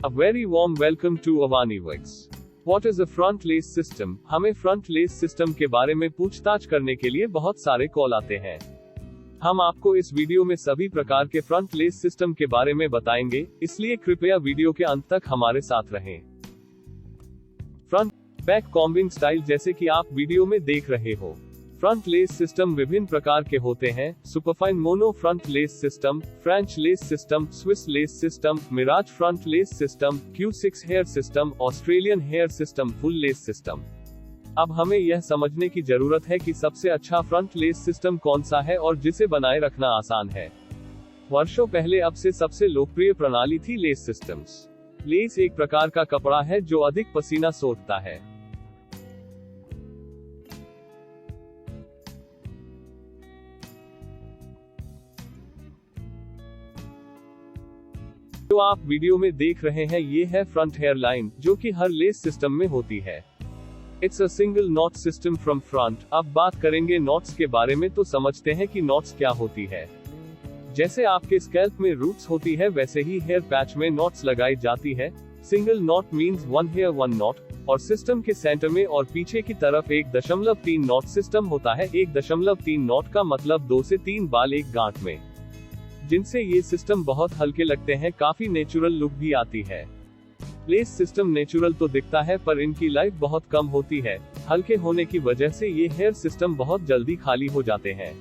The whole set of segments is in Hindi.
A very warm welcome to Avaniworks. What is a front lace system? हमें फ्रंट लेस सिस्टम के बारे में पूछताछ करने के लिए बहुत सारे कॉल आते हैं। हम आपको इस वीडियो में सभी प्रकार के फ्रंट लेस सिस्टम के बारे में बताएंगे, इसलिए कृपया वीडियो के अंत तक हमारे साथ रहें। फ्रंट बैक कॉम्बिंग स्टाइल जैसे कि आप वीडियो में देख रहे हो। फ्रंट लेस सिस्टम विभिन्न प्रकार के होते हैं। Superfine mono front lace system, French lace system, Swiss lace system, mirage front lace system, Q6 hair system, Australian hair system, full lace system. अब हमें यह समझने की जरूरत है कि सबसे अच्छा फ्रंट लेस सिस्टम कौन सा है और जिसे बनाए रखना आसान है। वर्षों पहले अब से सबसे लोकप्रिय प्रणाली थी लेस सिस्टम्स। लेस एक प्रकार का कपड़ा है जो अधिक पसीना सोखता है। जो आप वीडियो में देख रहे हैं ये है फ्रंट हेयर लाइन, जो कि हर लेस सिस्टम में होती है। It's a single not system from front. अब बात करेंगे नॉट्स के बारे में, तो समझते हैं कि नॉट्स क्या होती है। जैसे आपके स्कैल्प में रूट्स होती है, वैसे ही हेयर पैच में नॉट्स लगाई जाती है। Single not means one here one not, और सिस्टम के सेंटर में और पीछे की तरफ 1.3 नॉट सिस्टम होता है। 1.3 नॉट का मतलब 2 से 3 बाल एक गांठ में, जिनसे ये सिस्टम बहुत हल्के लगते हैं। काफी नेचुरल लुक भी आती है। लेस सिस्टम नेचुरल तो दिखता है, पर इनकी लाइफ बहुत कम होती है। हल्के होने की वजह से ये हेयर सिस्टम बहुत जल्दी खाली हो जाते हैं।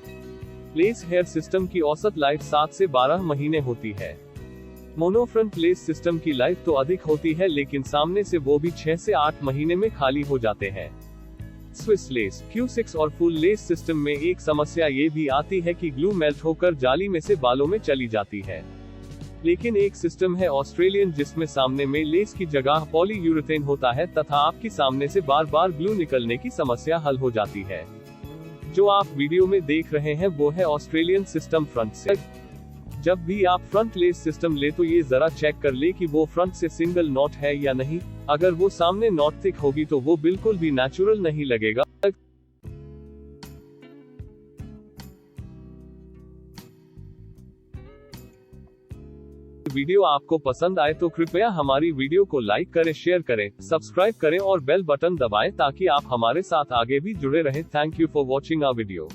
लेस हेयर सिस्टम की औसत लाइफ 7 से 12 महीने होती है। मोनोफ्रंट लेस सिस्टम की लाइफ तो अधिक होती है, लेकिन सामने से वो भी 6 से 8 महीने में खाली हो जाते हैं। स्विस लेस, Q6 और फुल लेस सिस्टम में एक समस्या ये भी आती है कि ग्लू मेल्ट होकर जाली में से बालों में चली जाती है। लेकिन एक सिस्टम है ऑस्ट्रेलियन, जिसमें सामने में लेस की जगह पॉलीयूरेथेन होता है तथा आपकी सामने से बार बार ग्लू निकलने की समस्या हल हो जाती है। जो आप वीडियो में देख रहे हैं वो है ऑस्ट्रेलियन सिस्टम फ्रंट से। जब भी आप फ्रंट लेस सिस्टम ले तो ये जरा चेक कर ले कि वो फ्रंट से सिंगल नॉट है या नहीं। अगर वो सामने नॉट थिक होगी तो वो बिल्कुल भी नेचुरल नहीं लगेगा। वीडियो आपको पसंद आए तो कृपया हमारी वीडियो को लाइक करें, शेयर करें, सब्सक्राइब करें और बेल बटन दबाएं ताकि आप हमारे साथ आगे भी जुड़े रहें। Thank you for watching our video.